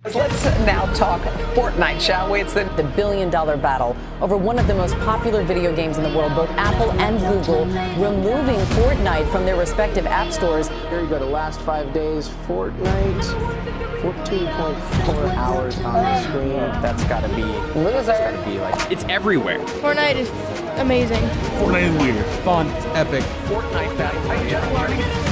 Let's now talk Fortnite, shall we? It's the billion-dollar battle over one of the most popular video games in the world. Both Apple and Google removing Fortnite from their respective app stores. Here you go, the last 5 days, Fortnite, 14.4 hours on the screen. That's gotta be loser. That's gotta be like It's everywhere. Fortnite is amazing. Fortnite is weird, fun, epic. Fortnite Battle Royale.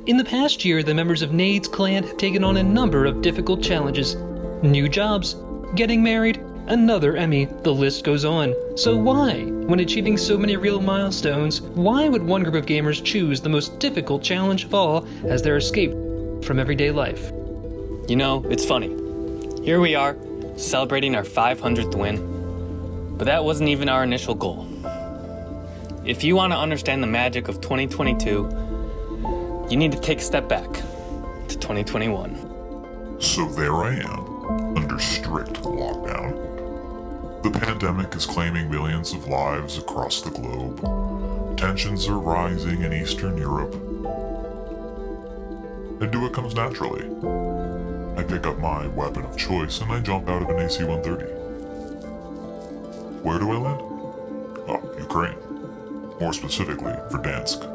In the past year, the members of Nade's clan have taken on a number of difficult challenges. New jobs, getting married, another Emmy, the list goes on. So why, when achieving so many real milestones, why would one group of gamers choose the most difficult challenge of all as their escape from everyday life? You know, it's funny. Here we are, celebrating our 500th win. But that wasn't even our initial goal. If you want to understand the magic of 2022, you need to take a step back to 2021. So there I am, under strict lockdown. The pandemic is claiming millions of lives across the globe. Tensions are rising in Eastern Europe. I do what comes naturally. I pick up my weapon of choice and I jump out of an AC-130. Where do I land? Oh, Ukraine. More specifically, Verdansk.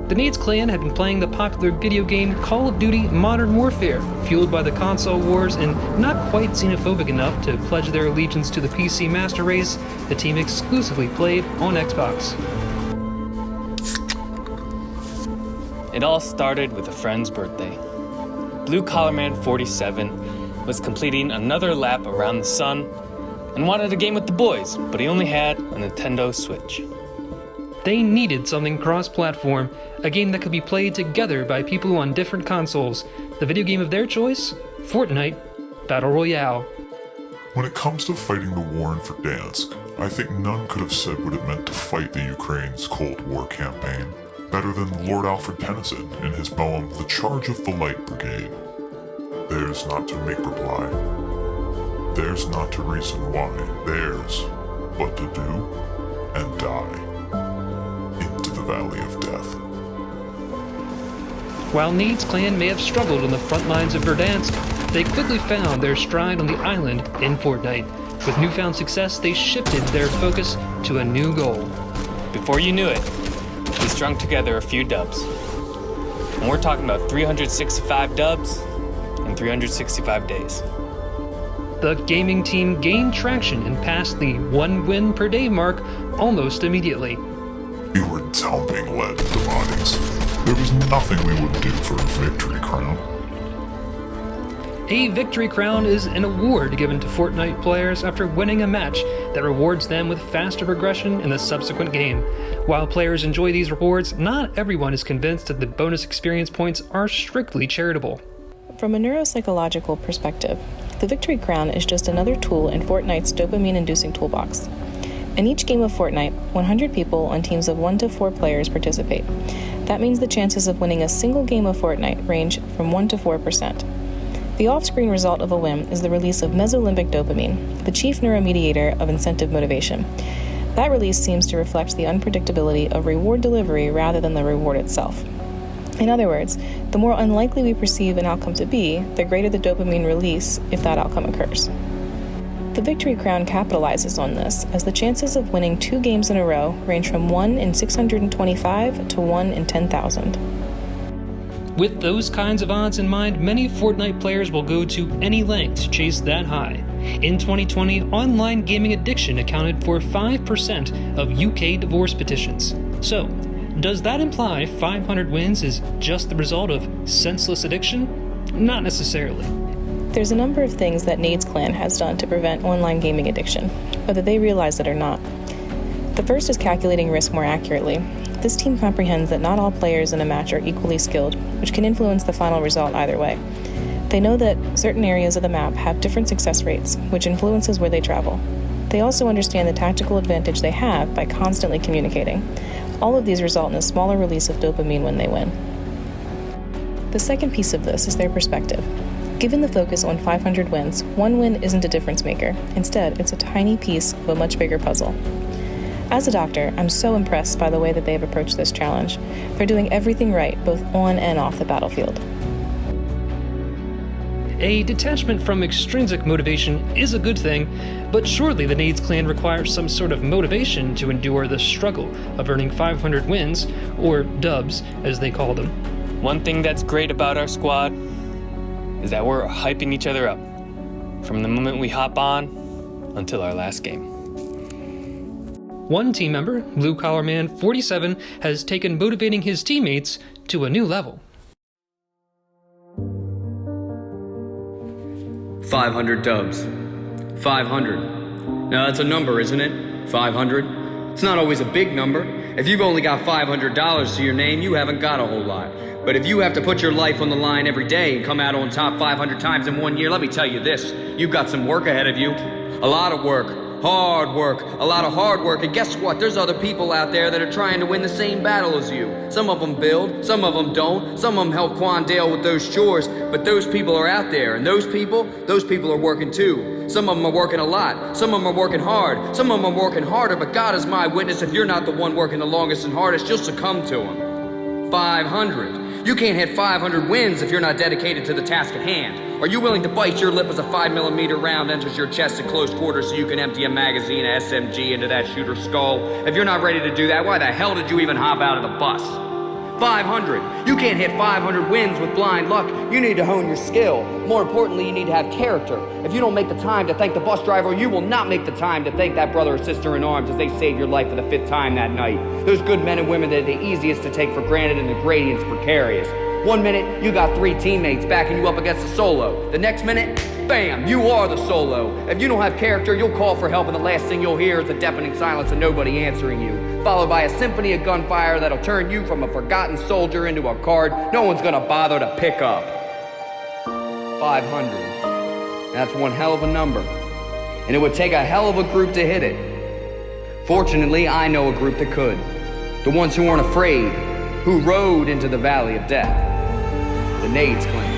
The Nade's clan had been playing the popular video game Call of Duty Modern Warfare, fueled by the console wars and not quite xenophobic enough to pledge their allegiance to the PC master race. The team exclusively played on Xbox. It all started with a friend's birthday. Blue Collar Man 47 was completing another lap around the sun and wanted a game with the boys, but he only had a Nintendo Switch. They needed something cross-platform, a game that could be played together by people on different consoles. The video game of their choice? Fortnite Battle Royale. When it comes to fighting the war in Verdansk, I think none could have said what it meant to fight the Ukraine's Cold War campaign better than Lord Alfred Tennyson in his poem The Charge of the Light Brigade. Theirs not to make reply, theirs not to reason why, theirs but to do and die into the valley of death. While Nade's clan may have struggled on the front lines of Verdansk, they quickly found their stride on the island in Fortnite. With newfound success, they shifted their focus to a new goal. Before you knew it, we strung together a few dubs. And we're talking about 365 dubs in 365 days. The gaming team gained traction and passed the 1 win per day mark almost immediately. We were dumping lead into bodies. There was nothing we wouldn't do for a victory crown. A victory crown is an award given to Fortnite players after winning a match that rewards them with faster progression in the subsequent game. While players enjoy these rewards, not everyone is convinced that the bonus experience points are strictly charitable. From a neuropsychological perspective, the victory crown is just another tool in Fortnite's dopamine-inducing toolbox. In each game of Fortnite, 100 people on teams of 1 to 4 players participate. That means the chances of winning a single game of Fortnite range from 1 to 4%. The off-screen result of a win is the release of mesolimbic dopamine, the chief neuromediator of incentive motivation. That release seems to reflect the unpredictability of reward delivery rather than the reward itself. In other words, the more unlikely we perceive an outcome to be, the greater the dopamine release if that outcome occurs. The Victory Crown capitalizes on this, as the chances of winning 2 games in a row range from 1 in 625 to 1 in 10,000. With those kinds of odds in mind, many Fortnite players will go to any length to chase that high. In 2020, online gaming addiction accounted for 5% of UK divorce petitions. So, does that imply 500 wins is just the result of senseless addiction? Not necessarily. There's a number of things that Nade's clan has done to prevent online gaming addiction, whether they realize it or not. The first is calculating risk more accurately. This team comprehends that not all players in a match are equally skilled, which can influence the final result either way. They know that certain areas of the map have different success rates, which influences where they travel. They also understand the tactical advantage they have by constantly communicating. All of these result in a smaller release of dopamine when they win. The second piece of this is their perspective. Given the focus on 500 wins, one win isn't a difference maker. Instead, it's a tiny piece of a much bigger puzzle. As a doctor, I'm so impressed by the way that they have approached this challenge. They're doing everything right, both on and off the battlefield. A detachment from extrinsic motivation is a good thing, but surely the Nades clan requires some sort of motivation to endure the struggle of earning 500 wins, or dubs, as they call them. One thing that's great about our squad is that we're hyping each other up from the moment we hop on until our last game. One team member, Blue Collar Man 47, has taken motivating his teammates to a new level. 500 dubs. 500. Now that's a number, isn't it? 500. It's not always a big number. If you've only got $500 to your name, you haven't got a whole lot. But if you have to put your life on the line every day and come out on top 500 times in 1 year, let me tell you this, you've got some work ahead of you. A lot of work. Hard work, a lot of hard work, and guess what? There's other people out there that are trying to win the same battle as you. Some of them build, some of them don't, some of them help Quandale with those chores, but those people are out there, and those people are working too. Some of them are working a lot, some of them are working hard, some of them are working harder, but God is my witness, if you're not the one working the longest and hardest, you'll succumb to them. 500. You can't hit 500 wins if you're not dedicated to the task at hand. Are you willing to bite your lip as a 5mm round enters your chest at close quarters so you can empty a magazine, a SMG into that shooter's skull? If you're not ready to do that, why the hell did you even hop out of the bus? 500. You can't hit 500 wins with blind luck. You need to hone your skill. More importantly, you need to have character. If you don't make the time to thank the bus driver, you will not make the time to thank that brother or sister in arms as they saved your life for the 5th time that night. Those good men and women that are the easiest to take for granted and the gradient's precarious. 1 minute, you got 3 teammates backing you up against a solo. The next minute, bam, you are the solo. If you don't have character, you'll call for help and the last thing you'll hear is a deafening silence and nobody answering you, followed by a symphony of gunfire that'll turn you from a forgotten soldier into a card no one's gonna bother to pick up. 500. That's one hell of a number. And it would take a hell of a group to hit it. Fortunately, I know a group that could. The ones who weren't afraid, who rode into the valley of death. The Nades clan.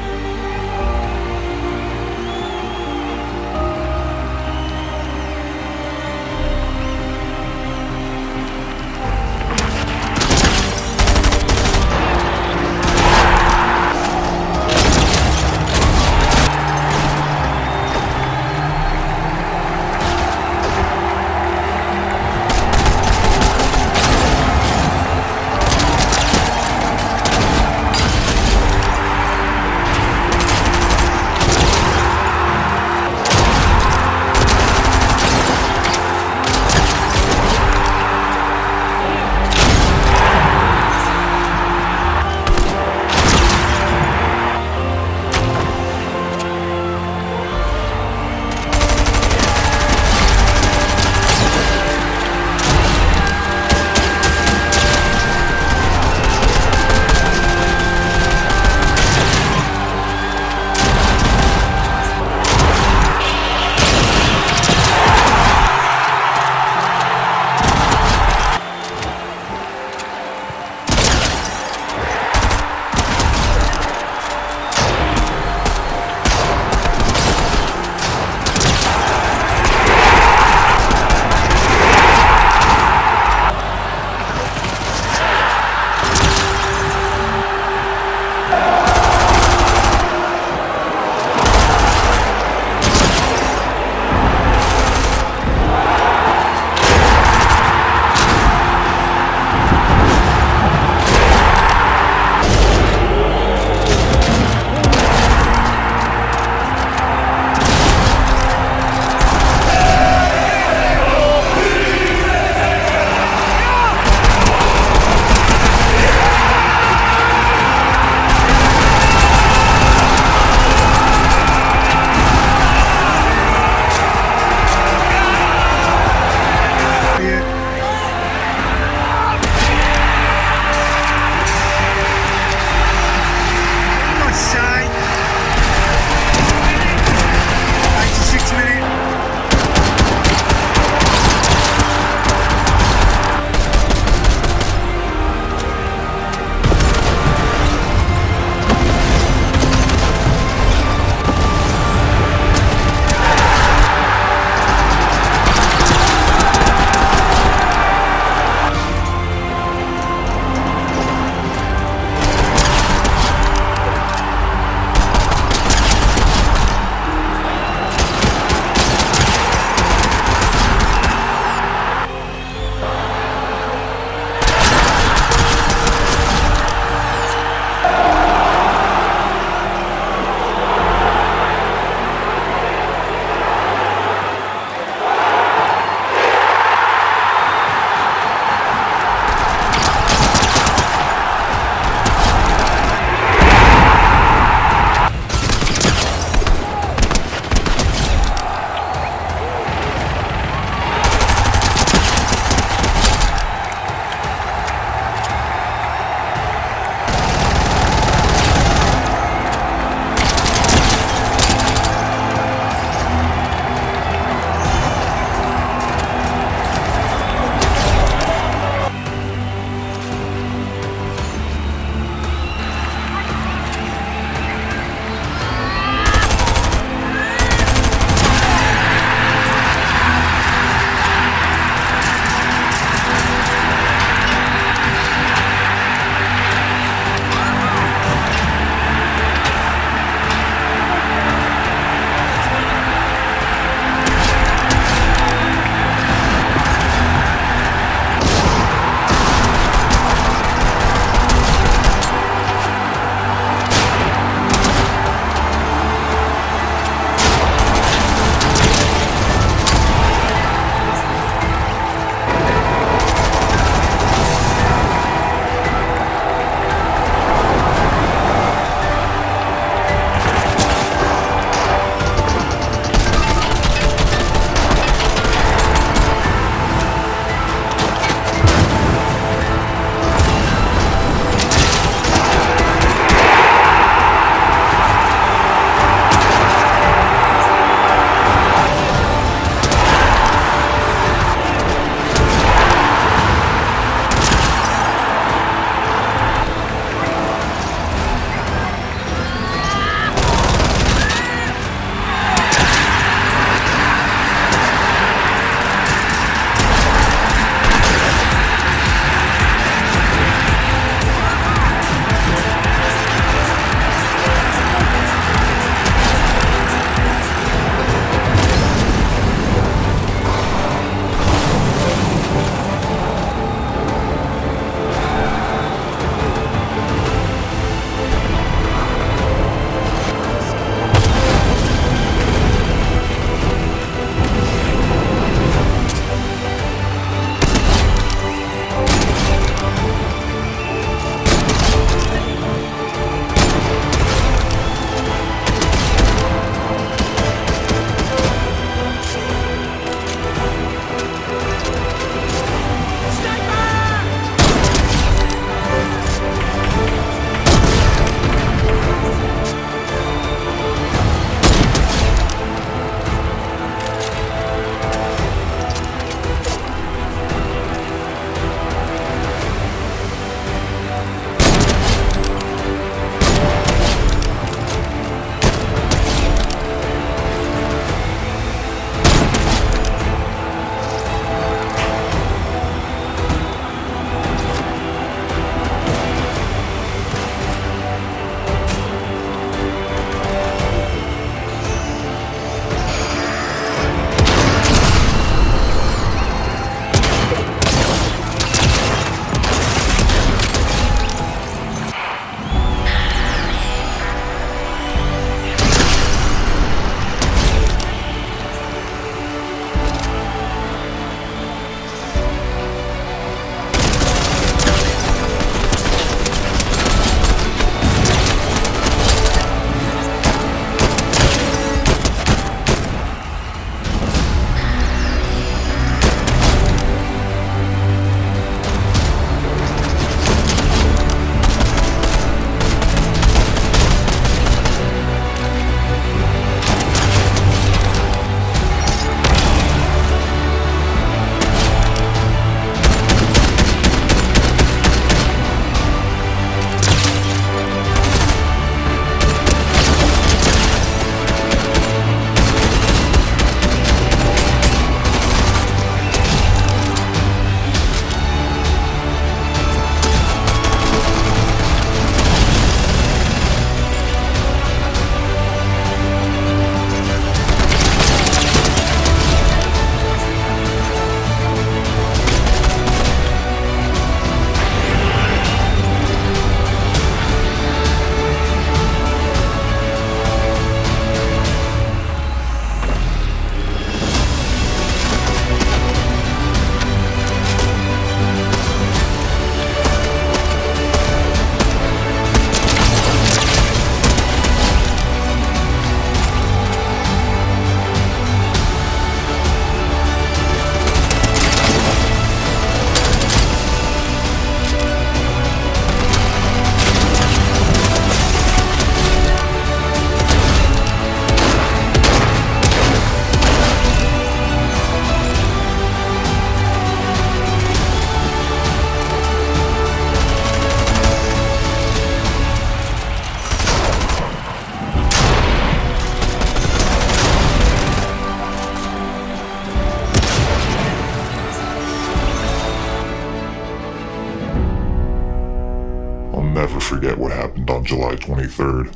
never forget what happened on July 23rd.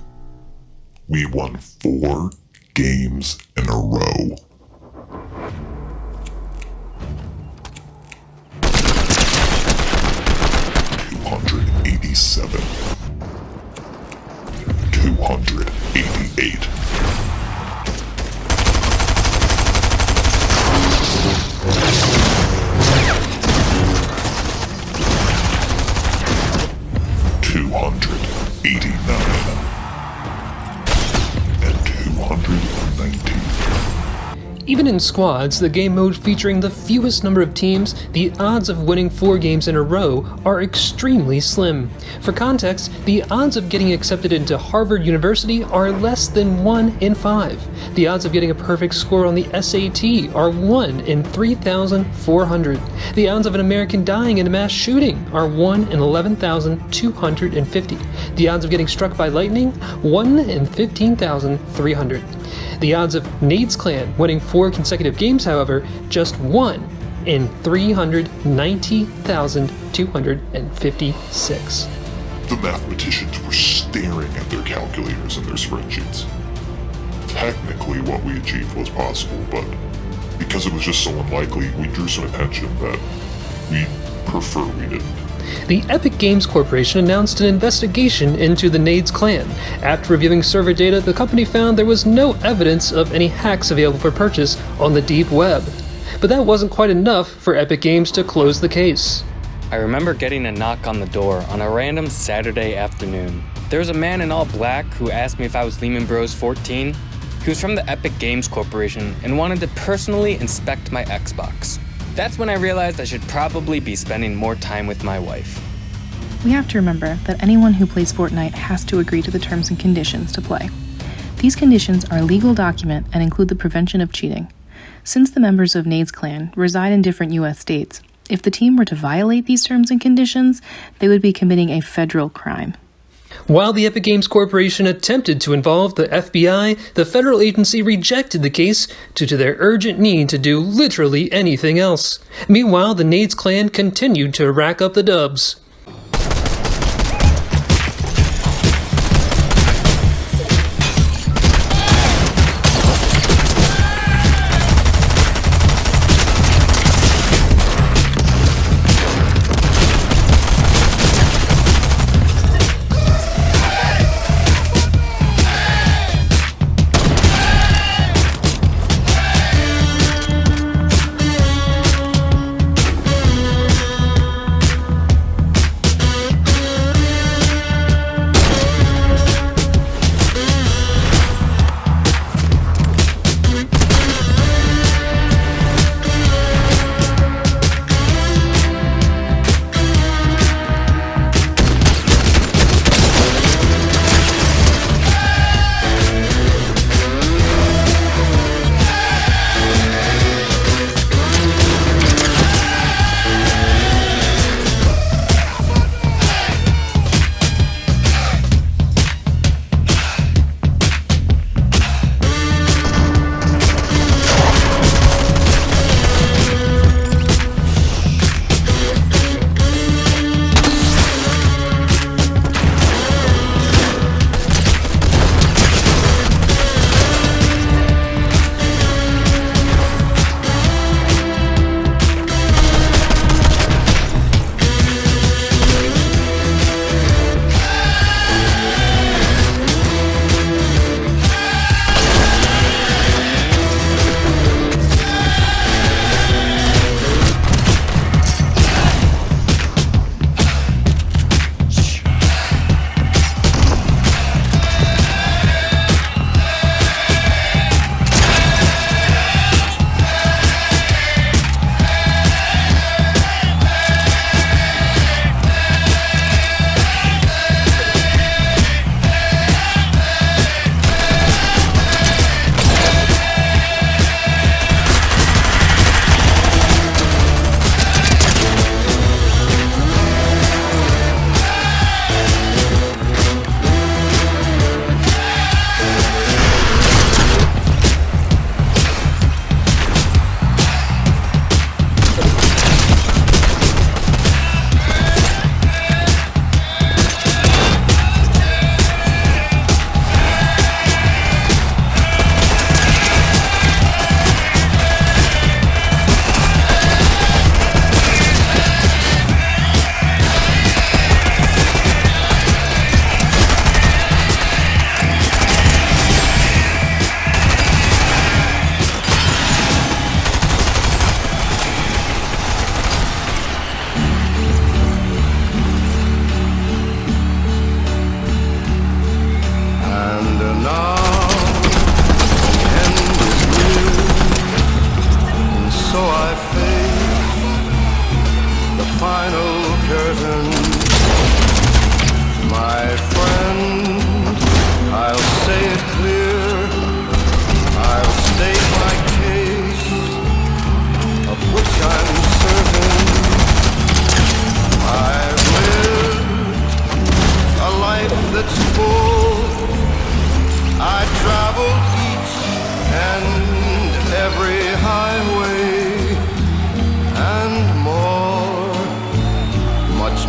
We won 4 games in a row. $287. $288. $289 and $219. Even in squads, the game mode featuring the fewest number of teams, the odds of winning 4 games in a row are extremely slim. For context, the odds of getting accepted into Harvard University are less than 1 in 5. The odds of getting a perfect score on the SAT are 1 in 3,400. The odds of an American dying in a mass shooting are 1 in 11,250. The odds of getting struck by lightning, 1 in 15,300. The odds of Nade's Clan winning 4 consecutive games, however, just 1 in 390,256. The mathematicians were staring at their calculators and their spreadsheets. Technically, what we achieved was possible, but because it was just so unlikely, we drew some attention that we prefer we didn't. The Epic Games Corporation announced an investigation into the Nade's Clan. After reviewing server data, the company found there was no evidence of any hacks available for purchase on the deep web. But that wasn't quite enough for Epic Games to close the case. I remember getting a knock on the door on a random Saturday afternoon. There was a man in all black who asked me if I was Lehman Bros 14. He was from the Epic Games Corporation and wanted to personally inspect my Xbox. That's when I realized I should probably be spending more time with my wife. We have to remember that anyone who plays Fortnite has to agree to the terms and conditions to play. These conditions are a legal document and include the prevention of cheating. Since the members of Nade's Clan reside in different U.S. states, if the team were to violate these terms and conditions, they would be committing a federal crime. While the Epic Games Corporation attempted to involve the FBI, the federal agency rejected the case due to their urgent need to do literally anything else. Meanwhile, the Nade's Clan continued to rack up the dubs.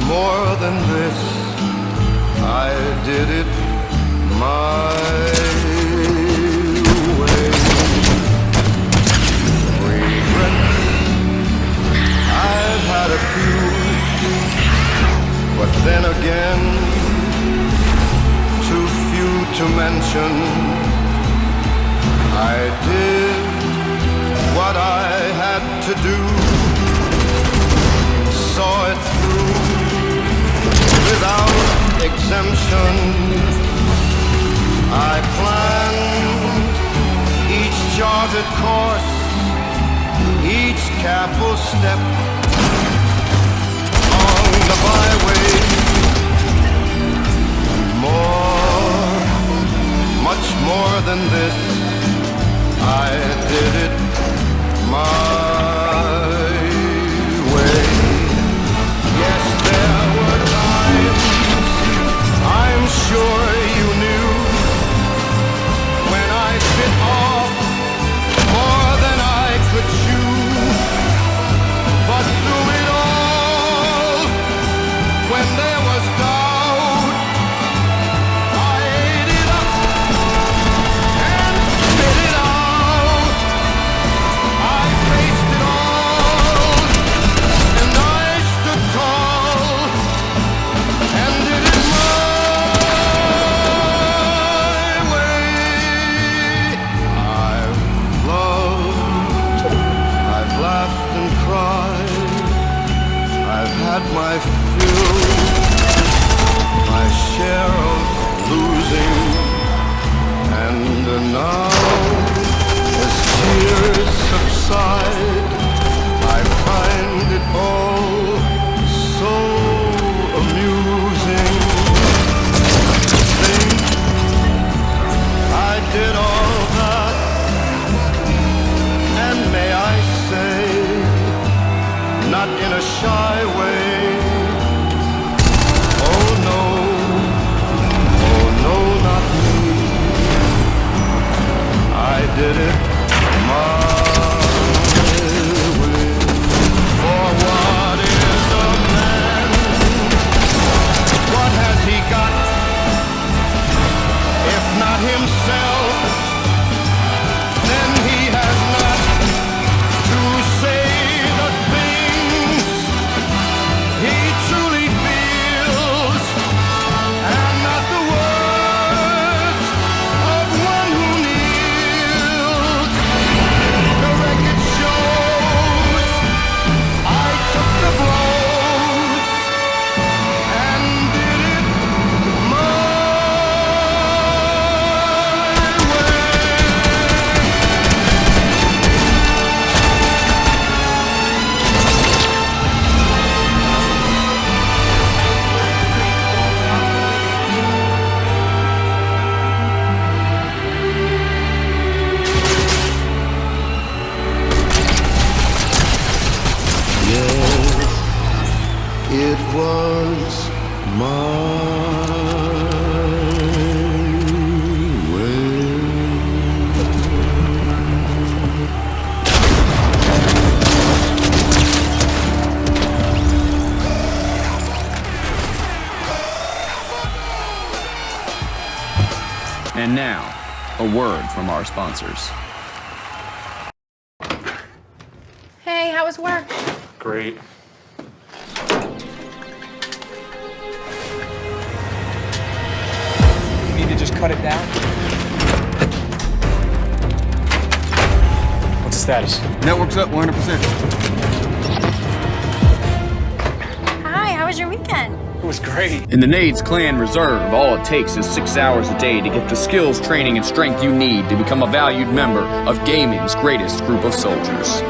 more than this. I did it my way. Regrets, I've had a few, but then again, too few to mention. I did what I had to do, saw it through without exemption. I planned each charted course, each careful step on the byway. More, much more than this, I did it my way. Yes, there were times, I'm sure you knew, when I bit off more than I could chew. But through it all, when there was doubt, I ate it up and spit it out. I faced it all, and I stood tall, and did it my way. I've loved, I've laughed and cried, I've had my fill, my share of losing, and now, as tears subside, I find it all so amusing. Think I did all that, and may I say, not in a shy way. Oh no, not me. I did it my way. For what is a man? What has he got, if not himself? Then he has not to say the things he truly feels, and not the words of one who kneels. The record shows I took the blows and did it my way. Yes, it was my way. And now, a word from our sponsors. Hey, how was work? Great. You need to just cut it down. What's the status? Network's up 100%. Hi, how was your weekend? It was great. In the Nades Clan Reserve, all it takes is 6 hours a day to get the skills, training, and strength you need to become a valued member of gaming's greatest group of soldiers.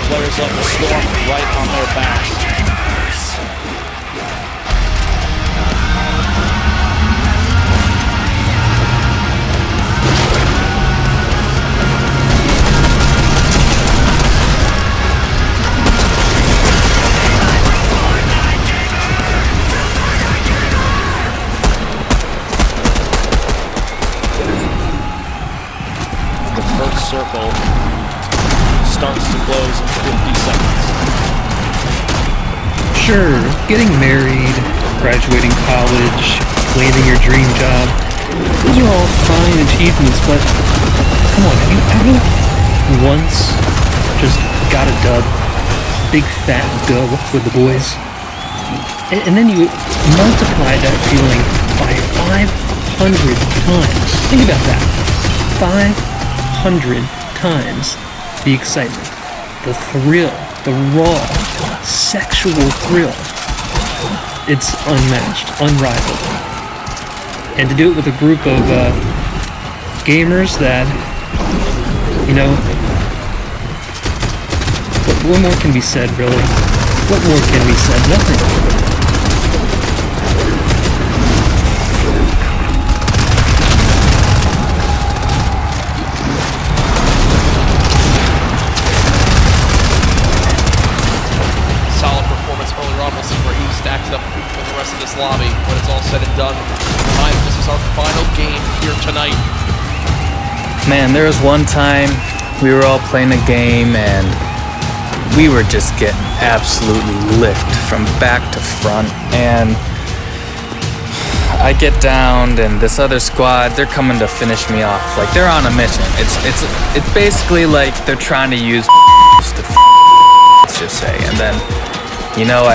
players let the storm right on their backs. First circle starts to close in 50 seconds. Sure, getting married, graduating college, landing your dream job, those are all fine achievements, but come on, have you ever once just got a dub, big fat dub with the boys, and then you multiply that feeling by 500 times? Think about that. 500 times the excitement, the thrill, the raw, sexual thrill. It's unmatched, unrivaled. And to do it with a group of gamers that, you know, what more can be said, really? What more can be said? Nothing. Lobby when it's all said and done. This is our final game here tonight. Man, there was one time we were all playing a game and we were just getting absolutely licked from back to front, and I get downed and this other squad, they're coming to finish me off. Like, they're on a mission. It's basically like they're trying to use to let's just say, and then, you know,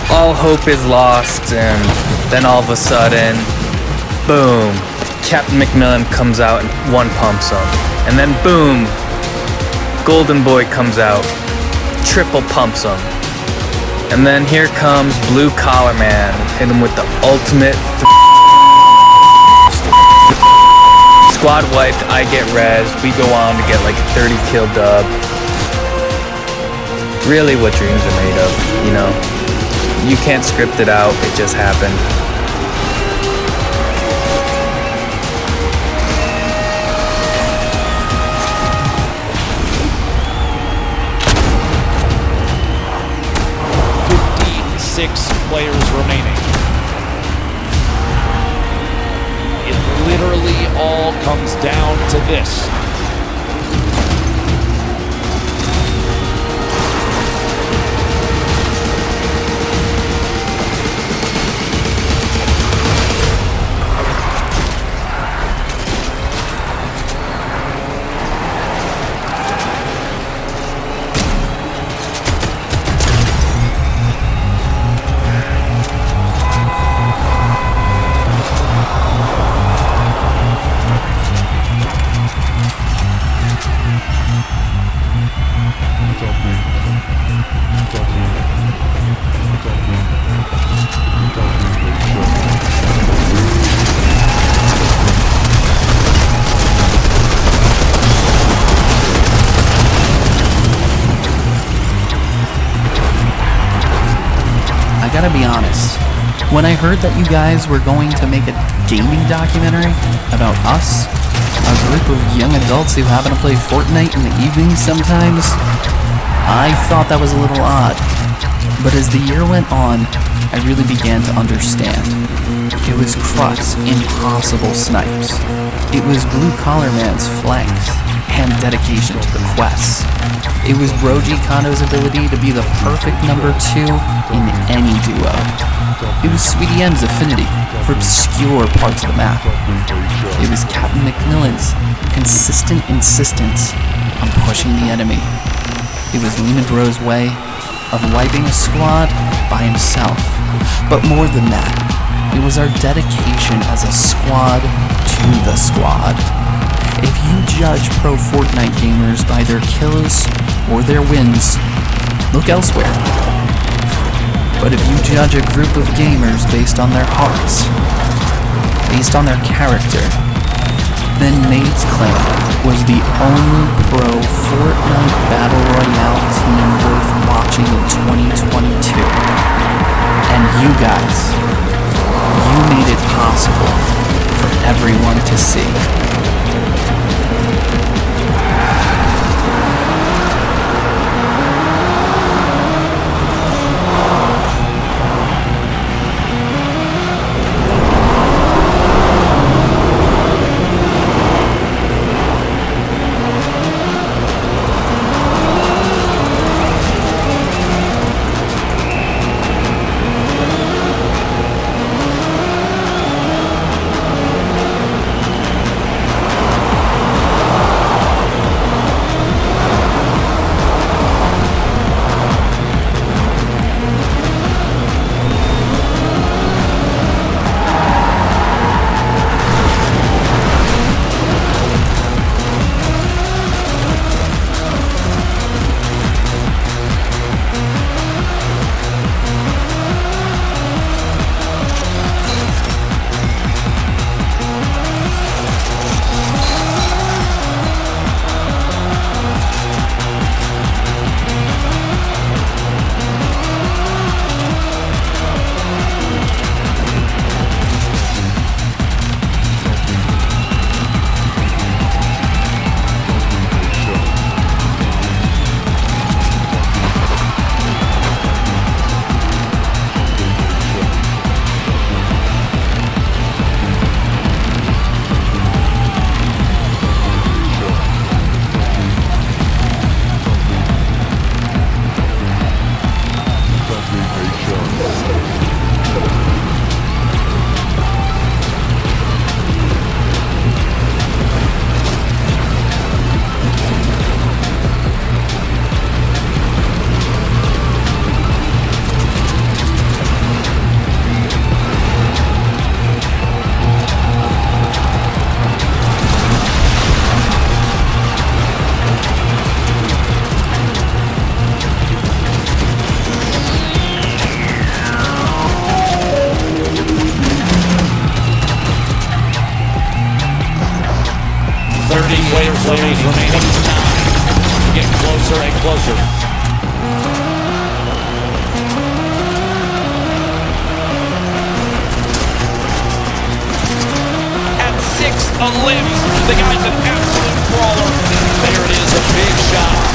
all hope is lost, and then all of a sudden, boom, Captain McMillan comes out and one pumps him. And then boom, Golden Boy comes out, triple pumps him. And then here comes Blue Collar Man, hit him with the ultimate squad wiped, I get res, we go on to get like a 30 kill dub. Really what dreams are made of, you know? You can't script it out, it just happened. Six players remaining. It literally all comes down to this. I gotta be honest, when I heard that you guys were going to make a gaming documentary about us, a group of young adults who happen to play Fortnite in the evenings sometimes, I thought that was a little odd. But as the year went on, I really began to understand. It was Crux impossible snipes. It was Blue Collar Man's flanks and dedication to the quests. It was Broji Kondo's ability to be the perfect number 2 in any duo. It was Sweetie M's affinity for obscure parts of the map. It was Captain McMillan's consistent insistence on pushing the enemy. It was Lena Bro's way of wiping a squad by himself. But more than that, it was our dedication as a squad to the squad. If you judge pro Fortnite gamers by their kills or their wins, look elsewhere. But if you judge a group of gamers based on their hearts, based on their character, then Nate's Clan was the only pro Fortnite Battle Royale team worth watching in 2022. And you guys, you made it possible for everyone to see. Remaining time. Get closer and closer. At 6 on limbs, the guy's an absolute brawler. There it is, a big shot.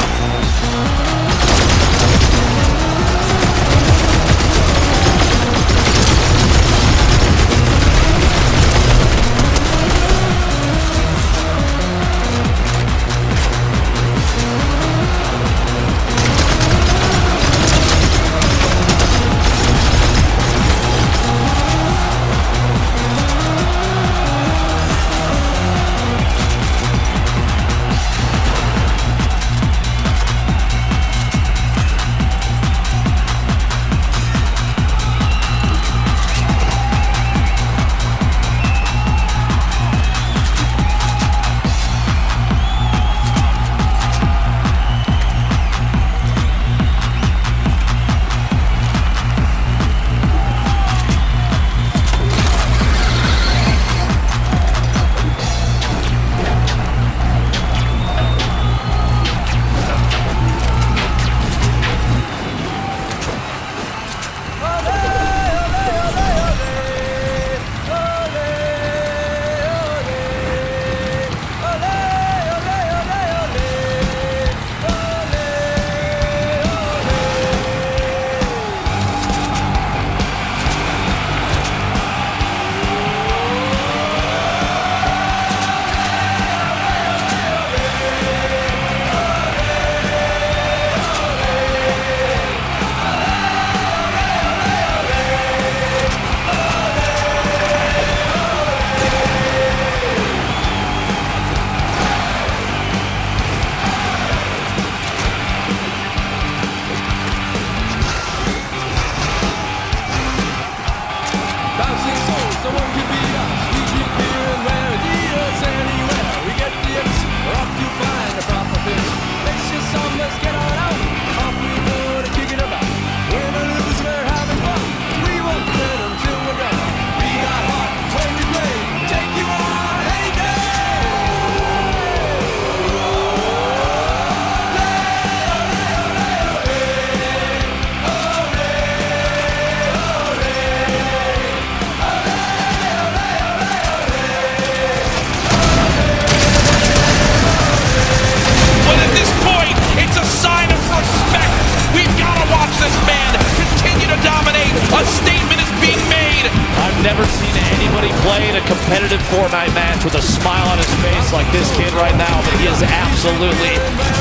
played a competitive Fortnite match with a smile on his face like this kid right now, but he is absolutely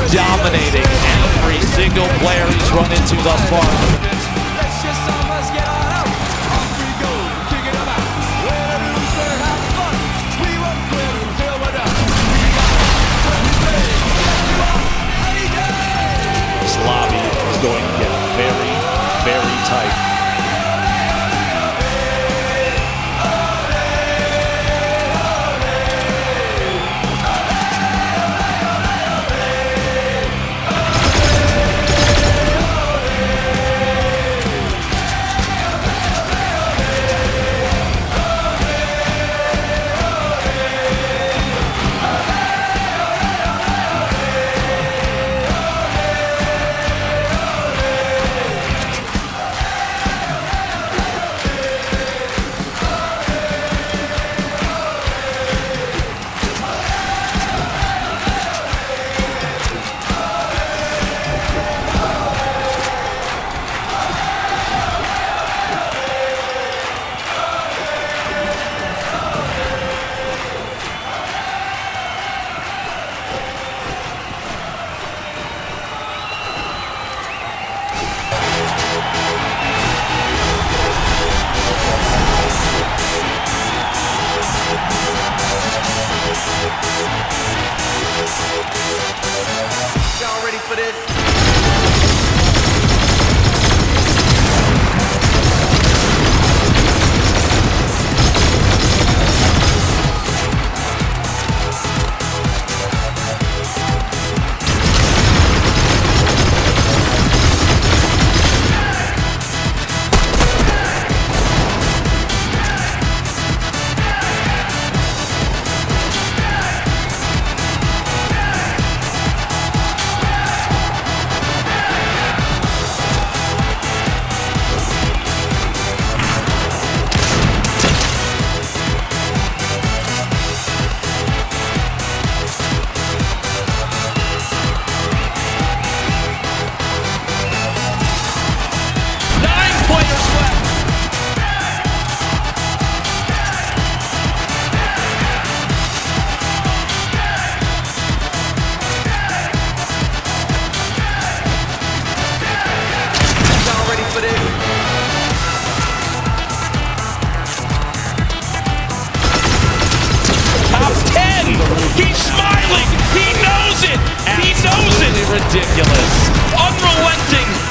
dominating every single player he's run into thus far. This lobby is going to get very, very tight. Y'all ready for this? He's smiling. He knows it. He knows it. Ridiculous. Unrelenting